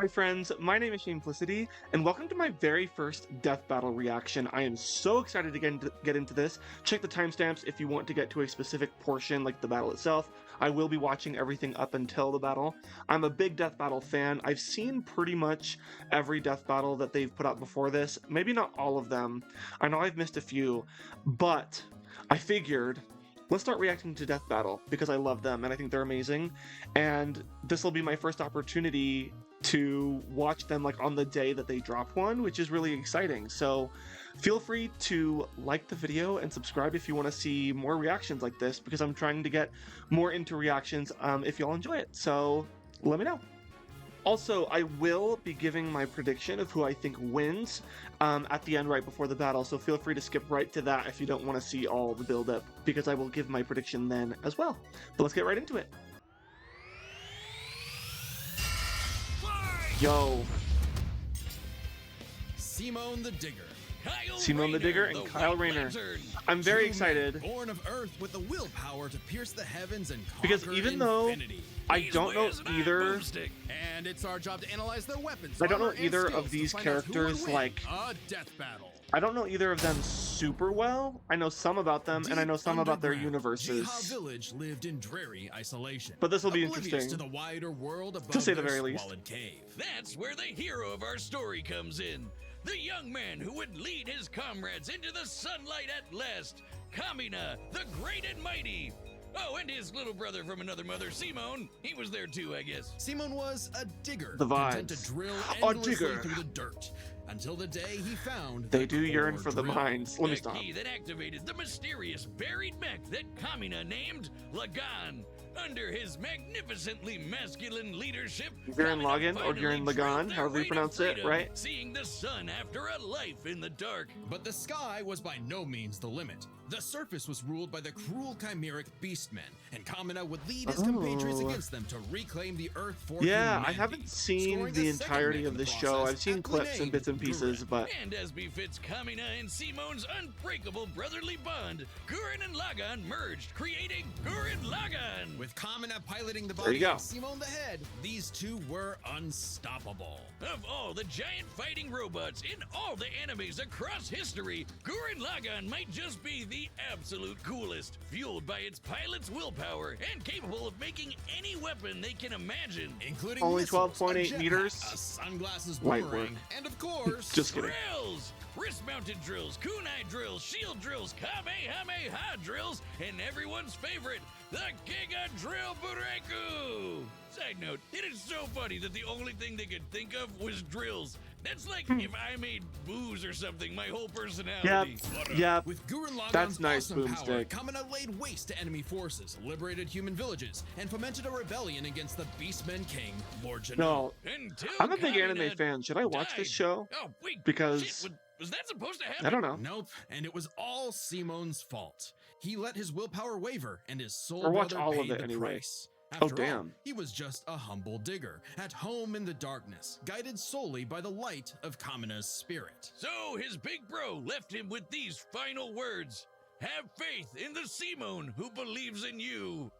Hi friends, my name is Shaneplicity, and welcome to my very first death battle reaction. I am so excited to get into this. Check the timestamps if you want to get to a specific portion, like the battle itself. I will be watching everything up until the battle. I'm a big death battle fan. I've seen pretty much every death battle that they've put out before this. Maybe not all of them. I know I've missed a few, but I figured let's start reacting to death battle because I love them and I think they're amazing. And this will be my first opportunity to watch them like on the day that they drop one, which is really exciting. So feel free to like the video and subscribe if you want to see more reactions like this, because I'm trying to get more into reactions if y'all enjoy it. So let me know. Also, I will be giving my prediction of who I think wins at the end right before the battle, so feel free to skip right to that if you don't want to see all the build-up, because I will give my prediction then as well. But let's get right into it. Yo. Simone the Digger. Simone the Digger and Kyle Rayner. I'm very excited. Born of Earth with the willpower to pierce the heavens and conquer because even though infinity. I don't know either, and it's our job to analyze their weapons. I don't know either of these characters like a death battle. I don't know either of them super well. I know some about them, and I know some about their universes. Jiha Village lived in dreary isolation. But this will be interesting, to the wider world above to say the very least. Cave. That's where the hero of our story comes in. The young man who would lead his comrades into the sunlight at last. Kamina, the great and mighty. Oh, and his little brother from another mother, Simone. He was there too, I guess. Simone was a digger. The content vibes. to drill A endlessly digger. through the dirt. Until the day he found They do yearn for the drill. mines. Let me The stop. key that activated the mysterious buried mech that Kamina named Lagan. Under his magnificently masculine leadership, Gurren Lagann or finally Gurren Lagann, drilled their however you way to pronounce it, freedom, right? Seeing the sun after a life in the dark. But the sky was by no means the limit. The surface was ruled by the cruel chimeric beastmen, and Kamina would lead his compatriots against them to reclaim the earth for Yeah, humanity. I haven't seen Scoring the a second entirety mech of in this the show. process, I've seen aptly clips and named bits and pieces, Gurren. but And as befits Kamina and Simone's unbreakable brotherly bond, Gurren and Lagann merged, creating Gurren Lagann. With Kamina piloting the There you body go. and Simone the head, these two were unstoppable. Of all the giant fighting robots in all the animes across history, Gurren Lagann might just be the absolute coolest, fueled by its pilot's willpower and capable of making any weapon they can imagine. Including Only missiles, 12.8 a jetpack, meters. a sunglasses Light boomerang, work. and of course, Just kidding. Drills! Wrist-mounted drills, kunai drills, shield drills, kamehameha drills, and everyone's favorite, the Giga Drill Bureku! Side note, it is so funny that the only thing they could think of was drills. That's like if I made booze or something, my whole personality. Yep. with Gurren Lagann's That's nice, awesome power, Boomstick. Kamina laid waste to enemy forces, liberated human villages, and fomented a rebellion against the Beastmen King, Lord Janelle. No, Until I'm a big Kamina anime fan. Should I watch this died. show? Oh, wait, Because shit, was that supposed to happen? I don't know. Nope, and it was all Simone's fault. He let his willpower waver, and his soul Or watch brother all of paid it the anyway. price. Oh, After all, damn. he was just a humble digger, at home in the darkness, guided solely by the light of Kamina's spirit. So his big bro left him with these final words. Have faith in the Simone who believes in you.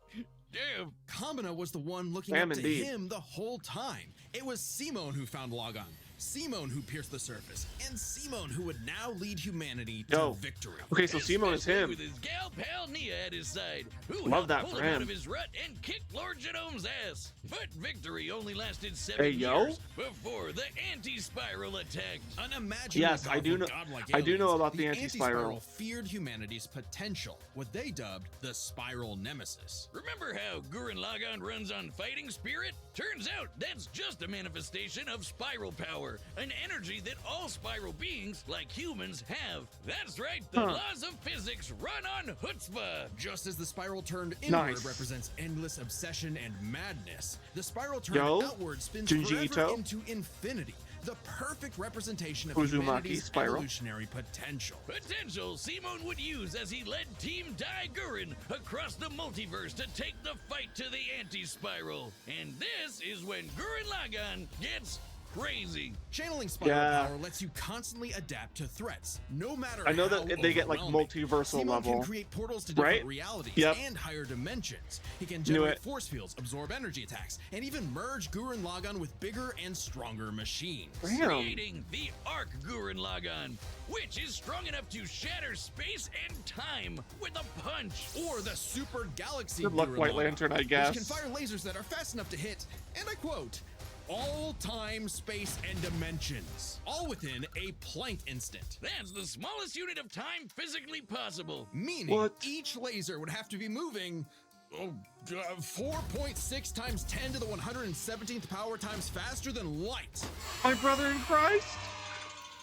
Damn. Kamina was the one looking Damn, up to indeed. him the whole time. It was Simone who found Lagann, Simone who pierced the surface, and Simone who would now lead humanity to Yo. victory. Okay, so Simone is Especially him. With his gal pal Nia at his side, who Love helped that pull for him out him. of his rut and kicked Lord Genome's ass. But victory only lasted Hey, 7 yo. years before the anti-spiral attacked. Unimaginably Yes, I do powerful know- godlike I do know aliens, about the anti-spiral. feared humanity's potential, what they dubbed the spiral nemesis. Remember how Gurren Lagann runs on fighting spirit? Turns out that's just a manifestation of spiral power, an energy that all spiral beings, like humans, have. That's right, the Huh. laws of physics run on chutzpah. Just as the spiral turned inward Nice. represents endless obsession and madness, the spiral turned Yo, outward spins Junji forever Ito. into infinity, the perfect representation of Uzumaki humanity's spiral. evolutionary potential. Potential Simone would use as he led Team Dai Gurren across the multiverse to take the fight to the anti-spiral. And this is when Gurren Lagann gets crazy. Channeling spiral Yeah. power lets you constantly adapt to threats, no matter I know how that they get like overwhelming. multiversal Simon level. can create portals to different right? realities Yep. and higher dimensions. He can Knew generate it. force fields, absorb energy attacks, and even merge Gurren Lagann with bigger and stronger machines. Damn. Creating the Arc Gurren Lagann, which is strong enough to shatter space and time with a punch. Or the Super Galaxy Good luck, Gurren White Lagann, Lantern, I which guess. can fire lasers that are fast enough to hit, and I quote, all time, space, and dimensions, all within a Planck instant. That's the smallest unit of time physically possible. Meaning What? each laser would have to be moving 4.6 times 10 to the 117th power times faster than light. My brother in Christ.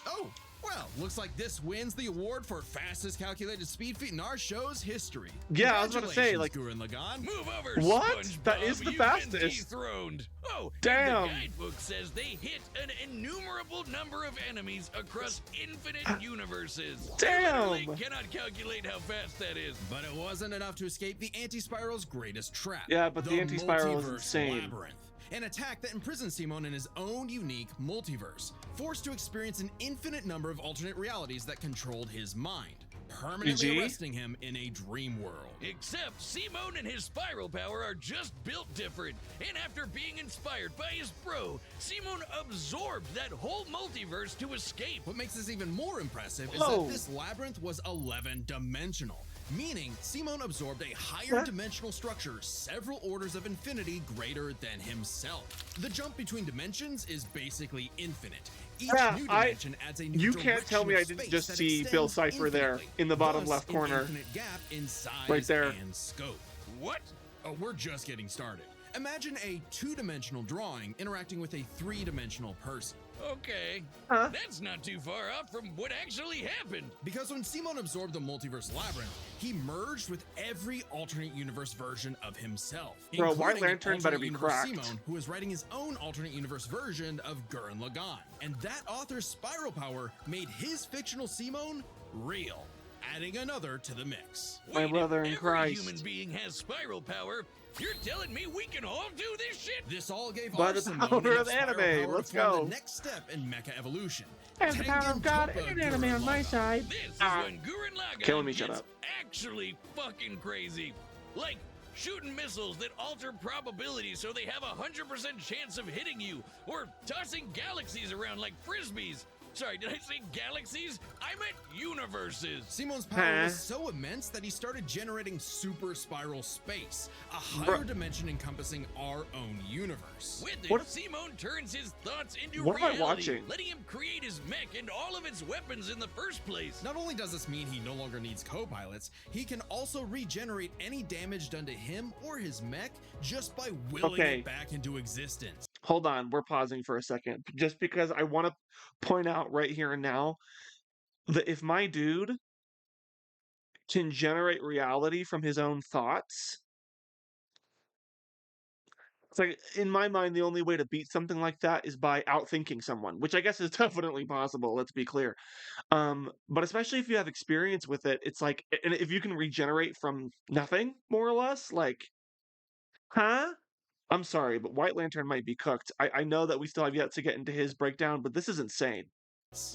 Oh, well, looks like this wins the award for fastest calculated speed feat in our show's history. Yeah, I was gonna say, like- Gurren Lagann. Move over, What? SpongeBob. That is the You've been fastest. dethroned. Oh, Damn. And the guidebook says they hit an innumerable number of enemies across infinite universes. Damn. I literally cannot calculate how fast that is. But it wasn't enough to escape the anti-spiral's greatest trap. Yeah, but the anti-spiral is multiverse insane. Labyrinth. An attack that imprisons Simon in his own unique multiverse, forced to experience an infinite number of alternate realities that controlled his mind, permanently GG? arresting him in a dream world. Except Simon and his spiral power are just built different. And after being inspired by his bro, Simon absorbed that whole multiverse to escape. What makes this even more impressive is Whoa. that this labyrinth was 11-dimensional, meaning Simon absorbed a higher What? dimensional structure several orders of infinity greater than himself. The jump between dimensions is basically infinite. Each Yeah, new dimension adds a new You can't tell me I direction of didn't just space see that Bill extends Cipher there infinitely, in the bottom thus left an corner. infinite gap in size Right there. and scope. What? Oh, we're just getting started. Imagine a two-dimensional drawing interacting with a three-dimensional person. Okay. Huh? That's not too far off from what actually happened. Because when Simon absorbed the multiverse labyrinth, he merged with every alternate universe version of himself. Bro, White including Lantern alternate better be universe cracked. Simon, who is writing his own alternate universe version of Gurren Lagann. And that author's spiral power made his fictional Simon real, adding another to the mix. My Wait, brother if in every Christ. human being has spiral power, you're telling me we can all do this shit? This all gave By our the Simone power enough of spiral anime, power let's to form go. the next step in mecha evolution. As the power of God Tengen and Toppa anime on my Gurren side. This is Ah. when Gurren Lagann Killing me, shut gets up. actually fucking crazy. Like shooting missiles that alter probabilities so they have a 100% chance of hitting you, or tossing galaxies around like frisbees. Sorry, did I say galaxies? I meant universes. Simon's power Huh? was so immense that he started generating super spiral space, a higher Bro. dimension encompassing our own universe. With it, What- Simon turns his thoughts into What am I reality, watching? letting him create his mech and all of its weapons in the first place. Not only does this mean he no longer needs co-pilots, he can also regenerate any damage done to him or his mech just by willing Okay. it back into existence. Hold on, we're pausing for a second. Just because I want to point out right here and now that if my dude can generate reality from his own thoughts, it's like, in my mind, the only way to beat something like that is by outthinking someone, which I guess is definitely possible, let's be clear. But especially if you have experience with it, it's like, and if you can regenerate from nothing, more or less, like, huh? I'm sorry, but White Lantern might be cooked. I know that we still have yet to get into his breakdown, but this is insane.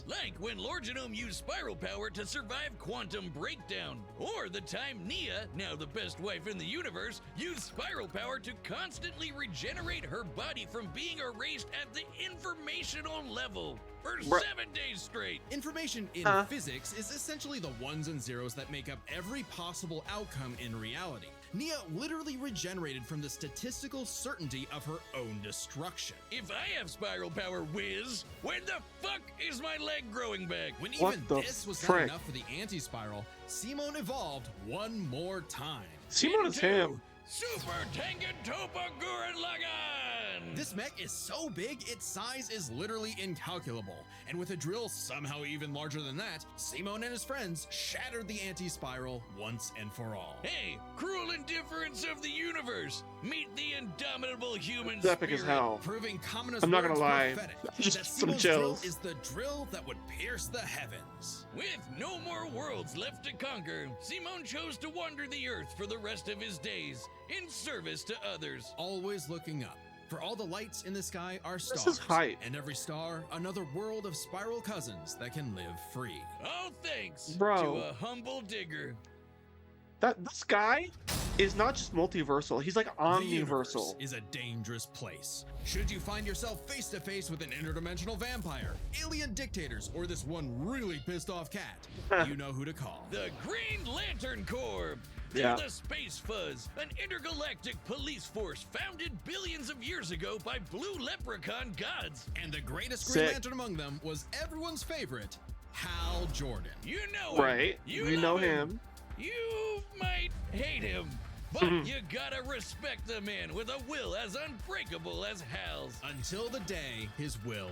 Like when Lord Genome used spiral power to survive quantum breakdown, or the time Nia, now the best wife in the universe, used spiral power to constantly regenerate her body from being erased at the informational level for Bruh. 7 days straight. Information in Huh? physics is essentially the ones and zeros that make up every possible outcome in reality. Nia literally regenerated from the statistical certainty of her own destruction. If I have spiral power, whiz, when the fuck is my leg growing back? When What even the this was not frick? enough for the anti-spiral, Simon evolved one more time. Simon is him. Super Tengen Toppa Gurren Lagann! This mech is so big, its size is literally incalculable. And with a drill somehow even larger than that, Simon and his friends shattered the anti-spiral once and for all. Hey, cruel indifference of the universe! Meet the indomitable human It's epic as spirit. hell. Proving Kamina's I'm not gonna words lie. prophetic, Just that some Simon's drill chills. is the drill that would pierce the heavens. With no more worlds left to conquer, Simon chose to wander the earth for the rest of his days, in service to others. Always looking up. For all the lights in the sky are This stars, is hype. and every star another world of spiral cousins that can live free. All thanks Bro. to a humble digger. This guy is not just multiversal, he's like The universe omniversal. is a dangerous place. Should you find yourself face to face with an interdimensional vampire, alien dictators, or this one really pissed off cat, you know who to call. The Green Lantern Corps. They're Yeah. the Space Fuzz, an intergalactic police force founded billions of years ago by blue leprechaun gods. And the greatest Green Sick. Lantern among them was everyone's favorite, Hal Jordan. You know him. Right? You We know love him. You might hate him, but you gotta respect the man with a will as unbreakable as Hal's. Until the day his will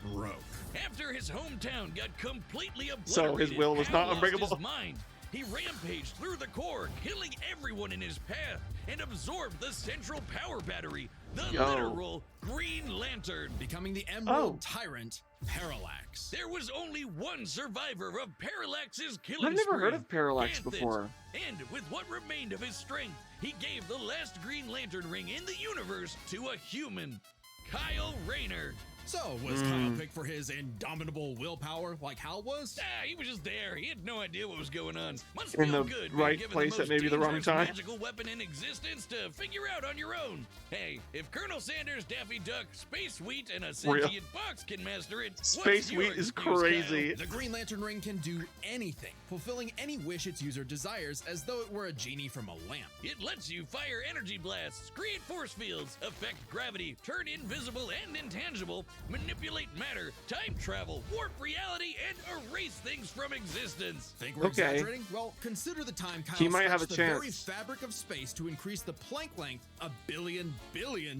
broke. After his hometown got completely obliterated, So his will was Hal not lost unbreakable? his mind. He rampaged through the core, killing everyone in his path, and absorbed the central power battery, the Yo. literal Green Lantern. Becoming the Emerald Oh. Tyrant, Parallax. There was only one survivor of Parallax's killing I've never spree, heard of Parallax Ganthet. before. And with what remained of his strength, he gave the last Green Lantern ring in the universe to a human, Kyle Rayner. So, was Kyle picked for his indomitable willpower like Hal was? He was just there. He had no idea what was going on. Must In feel the good right being given place the at most maybe the wrong dangerous time. magical weapon in existence to figure out on your own. Hey, if Colonel Sanders, Daffy Duck, Space Wheat, and a Real. sentient box can master it, Space what's your Wheat is excuse, crazy. The Green Lantern ring can do anything, fulfilling any wish its user desires as though it were a genie from a lamp. Kyle? It lets you fire energy blasts, create force fields, affect gravity, turn invisible and intangible, manipulate matter, time travel, warp reality, and erase things from existence. Think we're Okay. exaggerating? Well, consider the time Kyle He might have stretched a the very chance. fabric of space to increase the Planck length a billion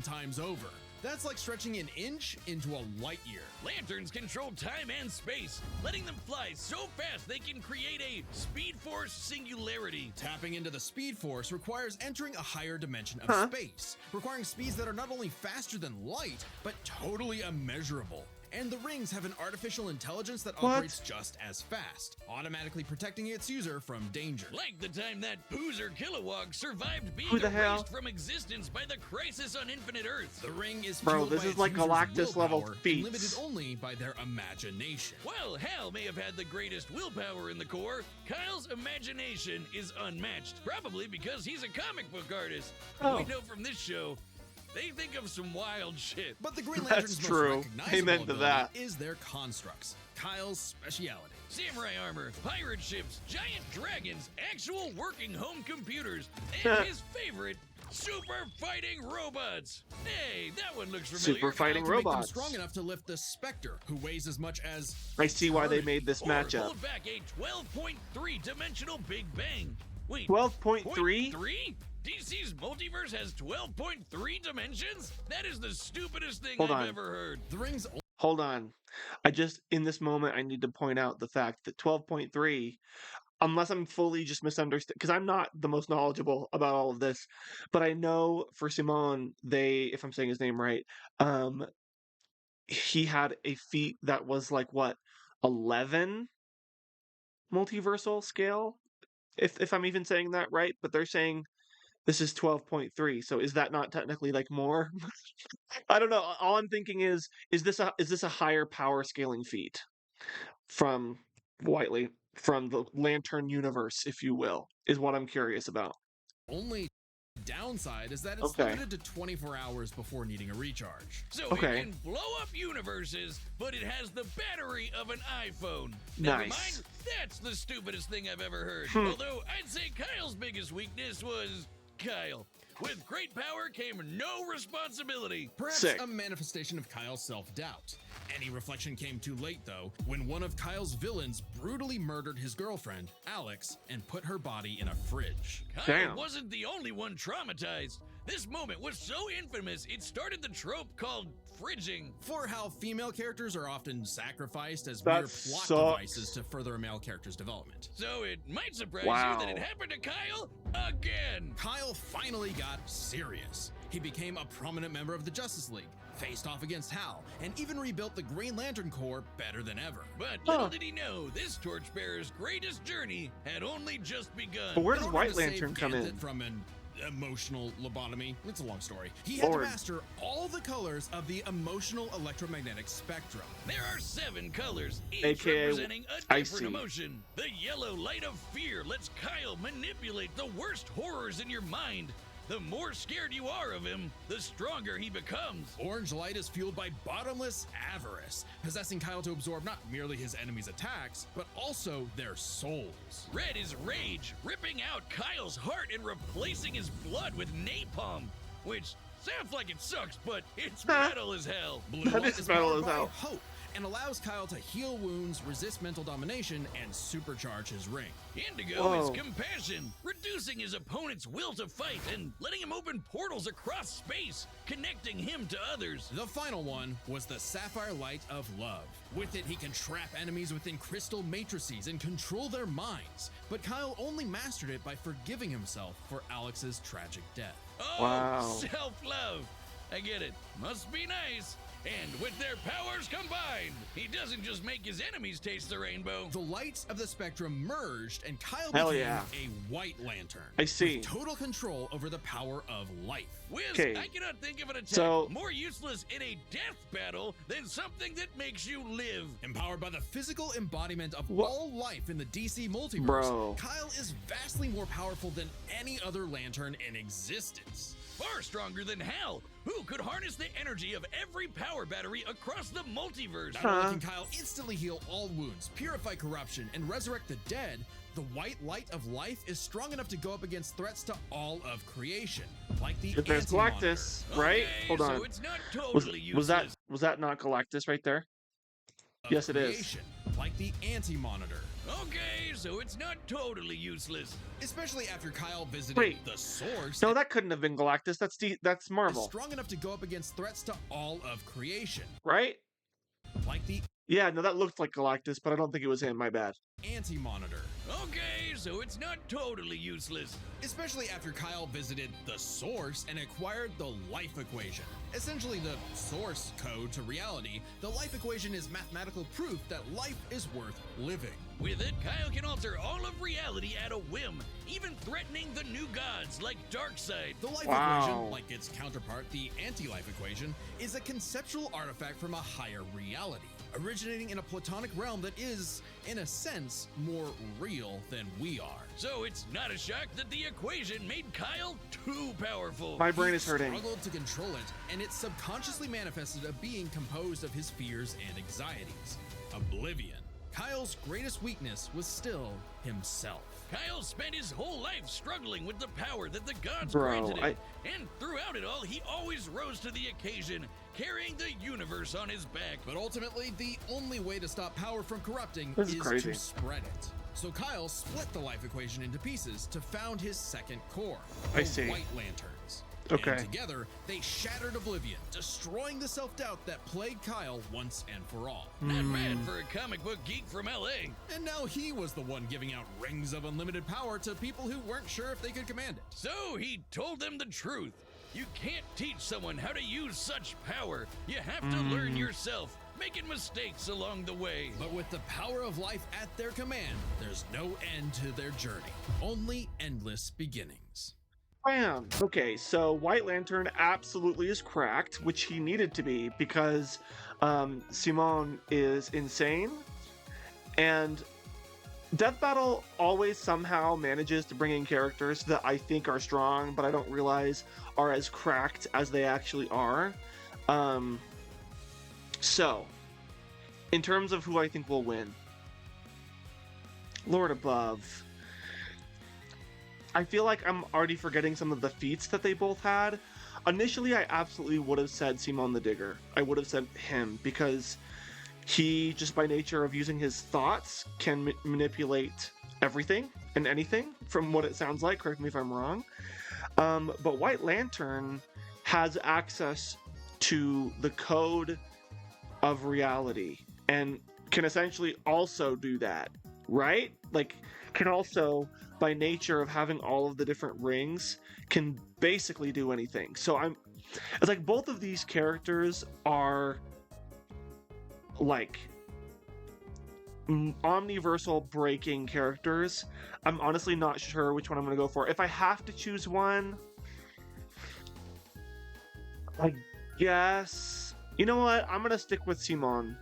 times over. That's like stretching an inch into a light year. Lanterns control time and space, letting them fly so fast they can create a Speed Force singularity. Tapping into the Speed Force requires entering a higher dimension of space, requiring speeds that are not only faster than light, but totally immeasurable. And the rings have an artificial intelligence that What? operates just as fast, automatically protecting its user from danger. Like the time that Poozer Kilowog survived being Who the erased hell? from existence by the crisis on Infinite Earth. The ring is Bro, fueled this by is its like user's Galactus level willpower and feats. limited only by their imagination. While Hal may have had the greatest willpower in the Corps, Kyle's imagination is unmatched, probably because he's a comic book artist. Oh. We know from this show, they think of some wild shit. But the Green That's Lantern's most true. recognizable Amen to ability that. is their constructs, Kyle's speciality. Samurai armor, pirate ships, giant dragons, actual working home computers, and his favorite, super fighting robots. Hey, that one looks familiar. Super fighting Kyle can make them robots. strong enough to lift the Spectre, who weighs as much as I see why they made this Or matchup. hold back a 12.3 dimensional Big Bang. Wait, 12.3? 0.3? DC's multiverse has 12.3 dimensions? That is the stupidest thing Hold I've on. ever heard. the ring's Hold on. In this moment, I need to point out the fact that 12.3, unless I'm fully just misunderstanding, because I'm not the most knowledgeable about all of this, but I know for Simon, if I'm saying his name right, he had a feat that was like, what, 11 multiversal scale? If I'm even saying that right, but they're saying this is 12.3, so is that not technically like more? I don't know. All I'm thinking is this a higher power scaling feat from Whiteley, from the Lantern universe, if you will, is what I'm curious about. only downside is that it's Okay. limited to 24 hours before needing a recharge. So Okay. it can blow up universes, but it has the battery of an iPhone. Never Nice. mind, that's the stupidest thing I've ever heard. Although I'd say Kyle's biggest weakness was Kyle. With great power came no responsibility. Perhaps Sick. a manifestation of Kyle's self-doubt. Any reflection came too late, though, when one of Kyle's villains brutally murdered his girlfriend, Alex, and put her body in a fridge. Kyle Damn. wasn't the only one traumatized. This moment was so infamous, it started the trope called fridging. For how female characters are often sacrificed as That mere plot sucks. devices to further a male character's development. So it might surprise Wow. you that it happened to Kyle again. Kyle finally got serious. He became a prominent member of the Justice League, faced off against Hal, and even rebuilt the Green Lantern Corps better than ever. But little did he know, this torchbearer's greatest journey had only just begun. But where In does order White to save Lantern come Ganthet in? from an emotional lobotomy. It's a long story. He had to master all the colors of the emotional electromagnetic spectrum. There are 7 colors, each AKA representing a different icy. emotion. The yellow light of fear lets Kyle manipulate the worst horrors in your mind. The more scared you are of him, the stronger he becomes. Orange light is fueled by bottomless avarice, possessing Kyle to absorb not merely his enemies' attacks, but also their souls. Red is rage, ripping out Kyle's heart and replacing his blood with napalm, which sounds like it sucks, but it's metal as hell. Blue That light is metal powered as by hell. hope and allows Kyle to heal wounds, resist mental domination, and supercharge his ring. Indigo is Whoa. compassion, reducing his opponent's will to fight and letting him open portals across space, connecting him to others. The final one was the Sapphire Light of Love. With it, he can trap enemies within crystal matrices and control their minds. But Kyle only mastered it by forgiving himself for Alex's tragic death. Oh, Wow. self-love. I get it. Must be nice. And with their powers combined, he doesn't just make his enemies taste the rainbow. The lights of the spectrum merged, and Kyle Hell became yeah. a White Lantern. I see. With total control over the power of life. Wiz, Okay. I cannot think of an attack So- more useless in a death battle than something that makes you live. Empowered by the physical embodiment of Wha- all life in the DC multiverse, Bro. Kyle is vastly more powerful than any other Lantern in existence. Far stronger than Hal, who could harness the energy of every power battery across the multiverse. Not only can Kyle instantly heal all wounds, purify corruption, and resurrect the dead, the white light of life is strong enough to go up against threats to all of creation, like the If there's Anti-Monitor. Galactus, right? Okay, Hold on. So it's not Was, totally was that useless. was that not Galactus right there? of Yes, it is. creation, like the Anti-Monitor. Okay, so it's not totally useless. Especially after Kyle visited Wait. the Source. No, that couldn't have been Galactus. That's is Marvel, strong enough to go up against threats to all of creation, right? like the Yeah, no, that looked like Galactus, but I don't think it was him. My bad. Anti-Monitor. Okay, so it's not totally useless. Especially after Kyle visited the Source and acquired the life equation. Essentially the source code to reality, the life equation is mathematical proof that life is worth living. With it, Kyle can alter all of reality at a whim, even threatening the new gods like Darkseid. The life Wow. equation, like its counterpart, the anti-life equation, is a conceptual artifact from a higher reality, originating in a platonic realm that is, in a sense, more real than we are. So it's not a shock that the equation made Kyle too powerful. My brain He is hurting. struggled to control it, and it subconsciously manifested a being composed of his fears and anxieties. Oblivion. Kyle's greatest weakness was still himself. Kyle spent his whole life struggling with the power that the gods Bro, granted him. And throughout it all, he always rose to the occasion, carrying the universe on his back. But ultimately, the only way to stop power from corrupting This is is crazy. to spread it. So Kyle split the life equation into pieces to found his second core, I the see. White Lanterns. Okay. And together, they shattered Oblivion, destroying the self-doubt that plagued Kyle once and for all. Not bad for a comic book geek from LA. And now he was the one giving out rings of unlimited power to people who weren't sure if they could command it. So he told them the truth. You can't teach someone how to use such power. You have to learn yourself, making mistakes along the way. But with the power of life at their command, there's no end to their journey, only endless beginnings. Bam. Okay, so White Lantern absolutely is cracked, which he needed to be because Simon is insane, and Death Battle always somehow manages to bring in characters that I think are strong, but I don't realize are as cracked as they actually are. So, in terms of who I think will win, Lord Above. I feel like I'm already forgetting some of the feats that they both had. Initially, I absolutely would have said Simon the Digger. I would have said him because he, just by nature of using his thoughts, can manipulate everything and anything, from what it sounds like. Correct me if I'm wrong. But White Lantern has access to the code of reality and can essentially also do that, right? Like, can also, by nature of having all of the different rings, can basically do anything. So it's like both of these characters are like omniversal breaking characters. I'm honestly not sure which one I'm going to go for. If I have to choose one, I guess. You know what? I'm gonna stick with Simon,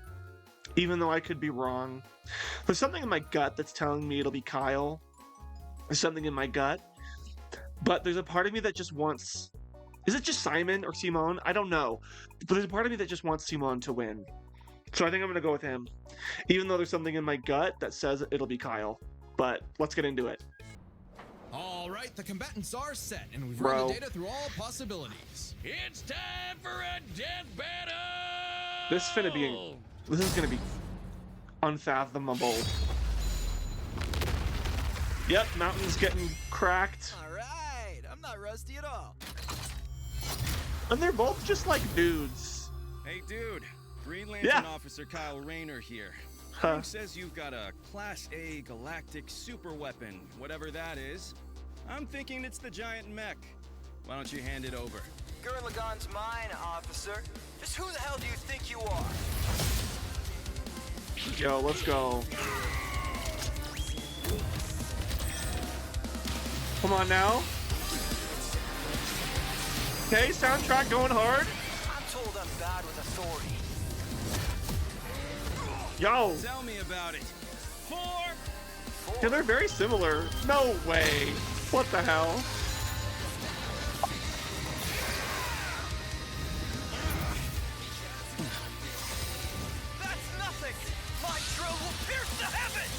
even though I could be wrong. There's something in my gut that's telling me it'll be Kyle. There's something in my gut, but there's a part of me that just wants. Is it just Simon or Simon? I don't know. But there's a part of me that just wants Simon to win. So I think I'm gonna go with him, even though there's something in my gut that says it'll be Kyle. But let's get into it. All right, the combatants are set, and we've Bro. run the data through all possibilities. It's time for a death battle! This is gonna be unfathomable. Yep, mountain's getting cracked. All right, I'm not rusty at all. And they're both just like dudes. Hey, dude. Green Lantern Yeah. Officer Kyle Rayner here. Huh. Frank says you've got a Class A galactic super weapon, whatever that is. I'm thinking it's the giant mech. Why don't you hand it over? Gurren Lagann's mine, officer. Just who the hell do you think you are? Yo, let's go. Come on now. Okay, soundtrack going hard. I'm told I'm bad with authority. Yo, Tell me about it. yeah, they're very similar. No way. What the hell? That's nothing! My drill will pierce the heavens!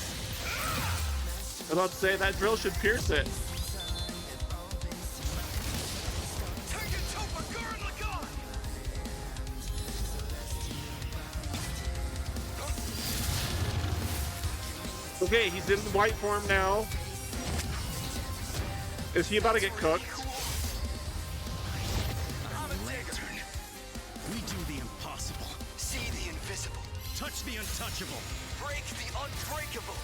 I was about to say that drill should pierce it. Take it to Gurren Lagann! Okay, he's in white form now. Is he about to get cooked? I'm a digger. We do the impossible. See the invisible. Touch the untouchable. Break the unbreakable.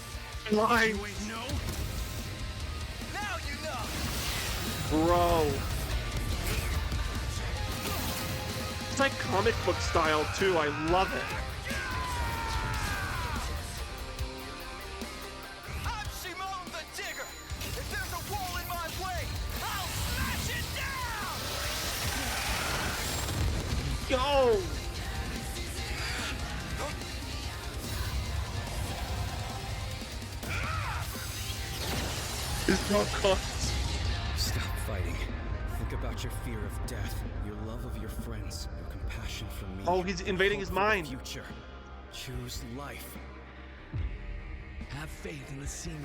Line, You ain't know? Now you know! bro. It's like comic book style too. I love it. I'm Simone the Digger! If there's a wall in my way, I'll smash it down! Yo. It's not cooked. Stop fighting. Think about your fear of death, your love of your friends, your compassion for me. Oh, he's invading his hope for the mind. Future. Choose life. Have faith in the Simon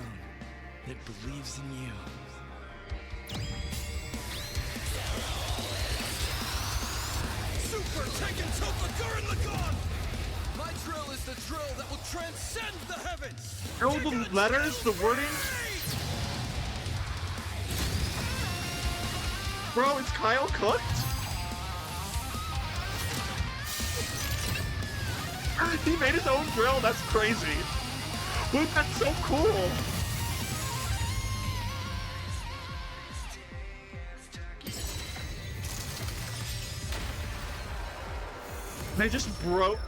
that believes in you. Super Tekken Topa Gurren Lagann! My drill is the drill that will transcend the heavens! All the letters, the wording. Bro, is Kyle cooked? He made his own drill. That's crazy. Dude, that's so cool. They just broke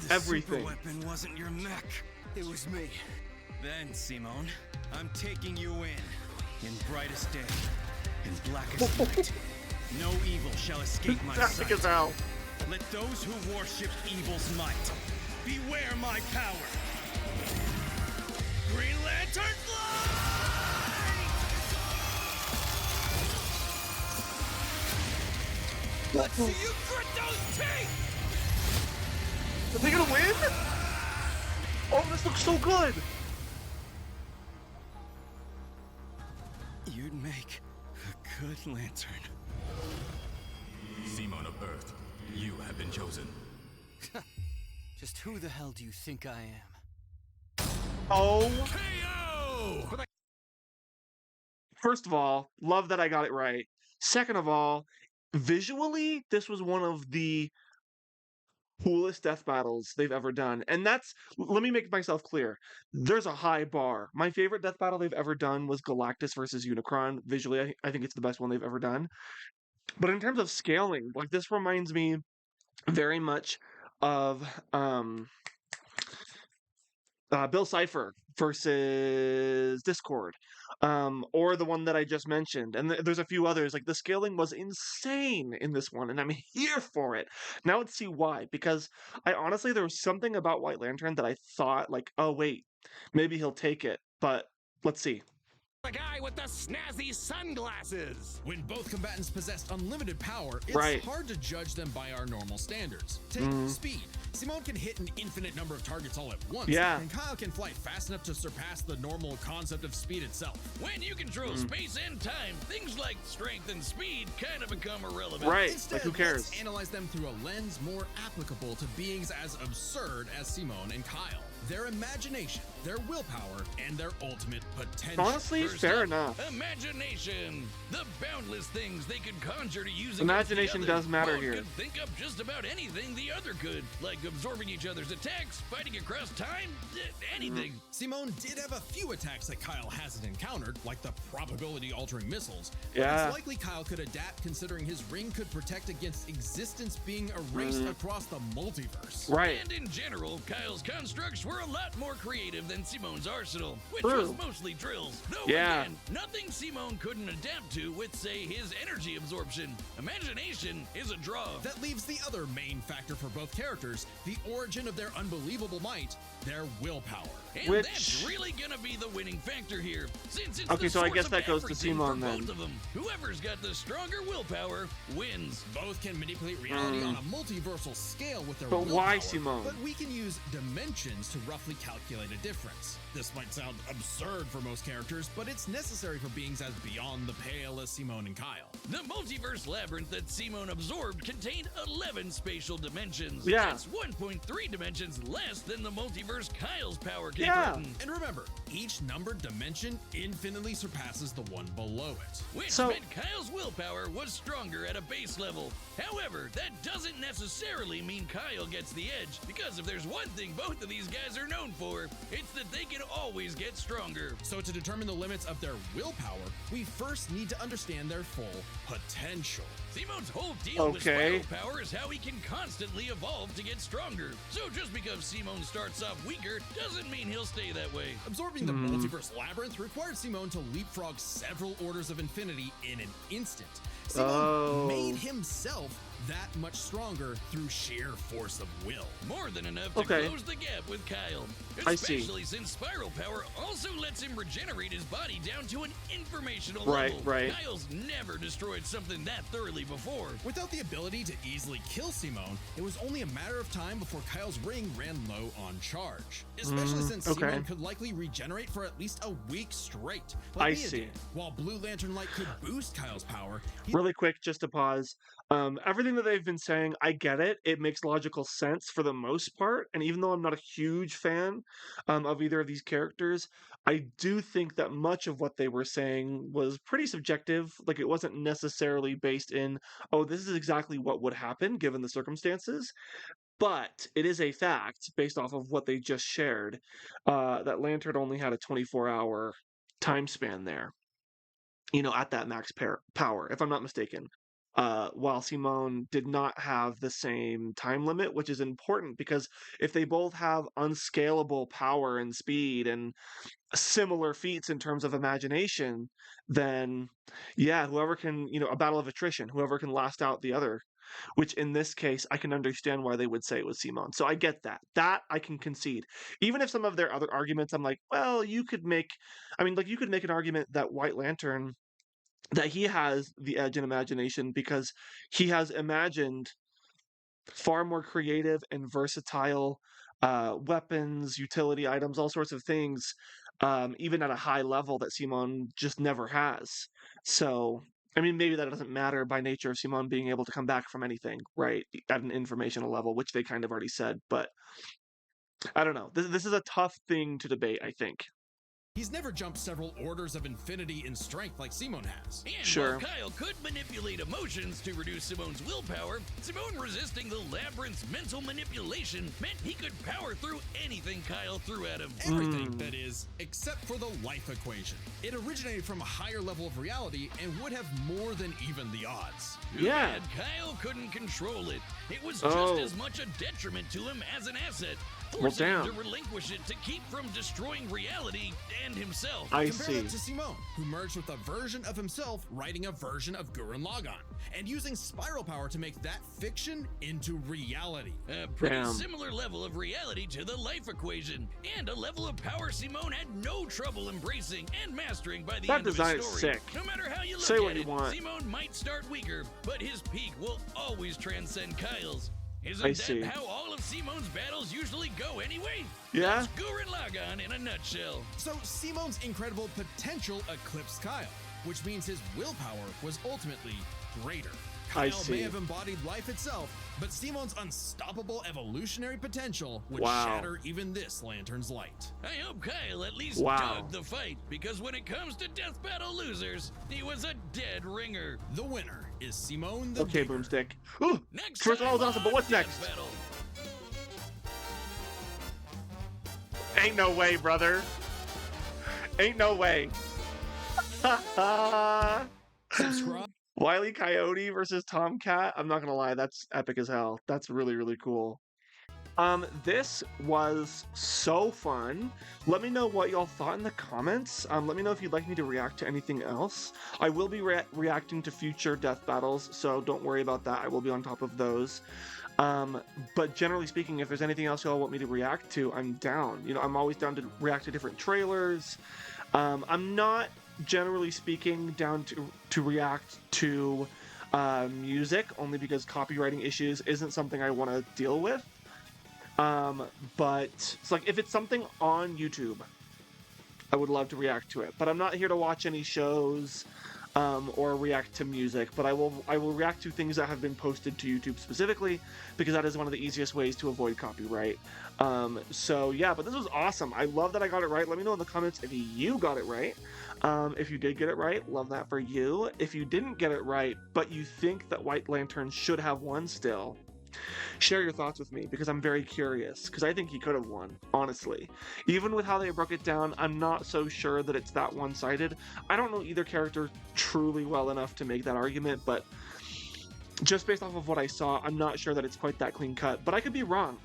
The everything. super weapon wasn't your mech. It was me. Then, Simone, I'm taking you in brightest day, in blackest night. No evil shall escape my Fantastic sight. as hell. Let those who worship evil's might beware my power. Green Lantern fly! Let's see you grit those teeth! Are they gonna win? Oh, this looks so good. You'd make a good lantern. Simon of Earth, you have been chosen. Just who the hell do you think I am? Oh, KO! first of all, love that I got it right. Second of all, visually, this was one of the coolest death battles they've ever done. And let me make myself clear. There's a high bar. My favorite death battle they've ever done was Galactus versus Unicron. Visually, I think it's the best one they've ever done. But in terms of scaling, like this reminds me very much of Bill Cipher versus Discord, or the one that I just mentioned, and there's a few others. Like the scaling was insane in this one, and I'm here for it. Now let's see why. Because I honestly, there was something about White Lantern that I thought, like, oh wait, maybe he'll take it, but let's see. The guy with the snazzy sunglasses! When both combatants possess unlimited power, it's hard to judge them by our normal standards. Take speed. Simone can hit an infinite number of targets all at once, and Kyle can fly fast enough to surpass the normal concept of speed itself. When you control space and time, things like strength and speed kind of become irrelevant. Right, Instead, like who cares? Let's analyze them through a lens more applicable to beings as absurd as Simone and Kyle. Their imagination, their willpower, and their ultimate potential. Honestly, fair enough. Imagination. The boundless things they could conjure to use Imagination against the other. does matter One here. could think up just about anything the other could, like absorbing each other's attacks, fighting across time, anything. Simone did have a few attacks that Kyle hasn't encountered, like the probability-altering missiles. But Yeah. it's likely Kyle could adapt, considering his ring could protect against existence being erased across the multiverse. Right. And in general, Kyle's constructs were a lot more creative than Simone's arsenal, which True. was mostly drills. Though again, nothing Simone couldn't adapt to with, say, his energy absorption. Imagination is a draw. That leaves the other main factor for both characters, the origin of their unbelievable might, their willpower. And Which- that's really gonna be the winning factor here, since it's Okay, the so I source guess of that goes to everything Simone for then. both of them. Whoever's got the stronger willpower wins. Both can manipulate reality on a multiversal scale with their But willpower. why, Simone? But we can use dimensions to roughly calculate a difference. This might sound absurd for most characters, but it's necessary for beings as beyond the pale as Simone and Kyle. The multiverse labyrinth that Simone absorbed contained 11 spatial dimensions. Yeah. That's 1.3 dimensions less than the multiverse Kyle's power can Yeah. threaten. And remember, each numbered dimension infinitely surpasses the one below it. Which So- meant Kyle's willpower was stronger at a base level. However, that doesn't necessarily mean Kyle gets the edge, because if there's one thing both of these guys are known for, it's that they can always get stronger. So to determine the limits of their willpower, we first need to understand their full potential. Simone's whole deal with Okay. spiral power is how he can constantly evolve to get stronger. So just because Simone starts off weaker doesn't mean he'll stay that way. Absorbing the multiverse labyrinth required Simone to leapfrog several orders of infinity in an instant. Simone made himself that much stronger through sheer force of will. More than enough to Okay. close the gap with Kyle. I see. Especially since spiral power also lets him regenerate his body down to an informational Right, level. right. Kyle's never destroyed something that thoroughly before. Without the ability to easily kill Simone, it was only a matter of time before Kyle's ring ran low on charge. Especially since okay. Simone could likely regenerate for at least a week straight. I Mia see. did. While Blue Lantern Light could boost Kyle's power, he Really quick, just to pause. Everything that they've been saying, I get it. It makes logical sense for the most part. And even though I'm not a huge fan of either of these characters, I do think that much of what they were saying was pretty subjective. Like it wasn't necessarily based in, oh, this is exactly what would happen given the circumstances. But it is a fact based off of what they just shared that Lantern only had a 24-hour time span there, at that max power, if I'm not mistaken. While Simone did not have the same time limit, which is important because if they both have unscalable power and speed and similar feats in terms of imagination, then yeah, whoever can, a battle of attrition, whoever can last out the other, which in this case, I can understand why they would say it was Simone. So I get that. That I can concede. Even if some of their other arguments, I'm like, well, you could make an argument that White Lantern, that he has the edge in imagination because he has imagined far more creative and versatile weapons, utility items, all sorts of things, even at a high level that Simone just never has. So, maybe that doesn't matter by nature of Simone being able to come back from anything, right, at an informational level, which they kind of already said. But I don't know. This is a tough thing to debate, I think. He's never jumped several orders of infinity in strength like Simone has. And Sure. while Kyle could manipulate emotions to reduce Simone's willpower, Simone resisting the labyrinth's mental manipulation meant he could power through anything Kyle threw at him. Everything, that is, except for the life equation. It originated from a higher level of reality and would have more than even the odds. Too Yeah. bad Kyle couldn't control it. It was Oh. just as much a detriment to him as an asset. forcing him damn. to relinquish it to keep from destroying reality and himself. I Compare see. that to Simone, who merged with a version of himself, writing a version of Gurren Lagann, and using spiral power to make that fiction into reality. A pretty Damn. similar level of reality to the life equation, and a level of power Simone had no trouble embracing and mastering by the That end of design his is story. sick. No matter how you look Say at what you it, want. Simone might start weaker, but his peak will always transcend Kyle's. Isn't I that see. how all of Simone's battles usually go anyway? Yeah? That's Gurren Lagann in a nutshell. So Simone's incredible potential eclipsed Kyle, which means his willpower was ultimately greater. I Kyle see. may have embodied life itself, but Simone's unstoppable evolutionary potential would Wow. shatter even this lantern's light. I hope Kyle at least Wow. dug the fight, because when it comes to death battle losers, he was a dead ringer. The winner is Simone the Okay, Digger. Boomstick. Ooh, Next first one time was awesome, but on what's Death next? Battle. Ain't no way, brother. Ain't no way. Subscribe. Wile E. Coyote versus Tomcat. I'm not gonna lie, that's epic as hell. That's really, really cool. This was so fun. Let me know what y'all thought in the comments. Let me know if you'd like me to react to anything else. I will be reacting to future death battles, so don't worry about that. I will be on top of those. But generally speaking, if there's anything else y'all want me to react to, I'm down. You know, I'm always down to react to different trailers. I'm not, generally speaking, down to react to music, only because copywriting issues isn't something I want to deal with. But it's like, if it's something on YouTube, I would love to react to it. But I'm not here to watch any shows or react to music. But I will react to things that have been posted to YouTube specifically, because that is one of the easiest ways to avoid copyright. So yeah, but this was awesome. I love that I got it right. Let me know in the comments if you got it right. If you did get it right, love that for you. If you didn't get it right, but you think that White Lantern should have won still, share your thoughts with me, because I'm very curious, because I think he could have won, honestly. Even with how they broke it down, I'm not so sure that it's that one-sided. I don't know either character truly well enough to make that argument, but just based off of what I saw, I'm not sure that it's quite that clean cut, but I could be wrong.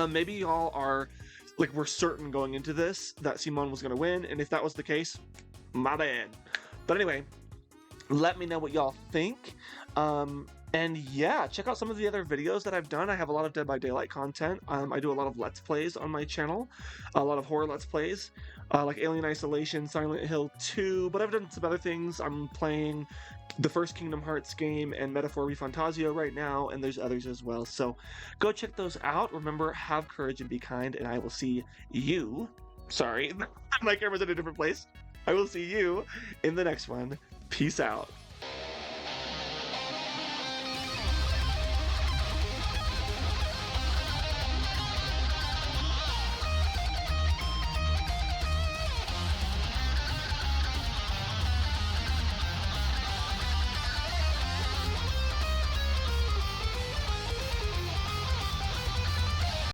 Maybe y'all are, like, we're certain going into this that Simone was going to win, and if that was the case, my bad. But anyway, let me know what y'all think. And yeah, check out some of the other videos that I've done. I have a lot of Dead by Daylight content. I do a lot of Let's Plays on my channel, a lot of horror Let's Plays, like Alien Isolation, Silent Hill 2, but I've done some other things. I'm playing the first Kingdom Hearts game and Metaphor Refantasio right now, and there's others as well. So go check those out. Remember, have courage and be kind, and I will see you. Sorry, my camera's in a different place. I will see you in the next one. Peace out.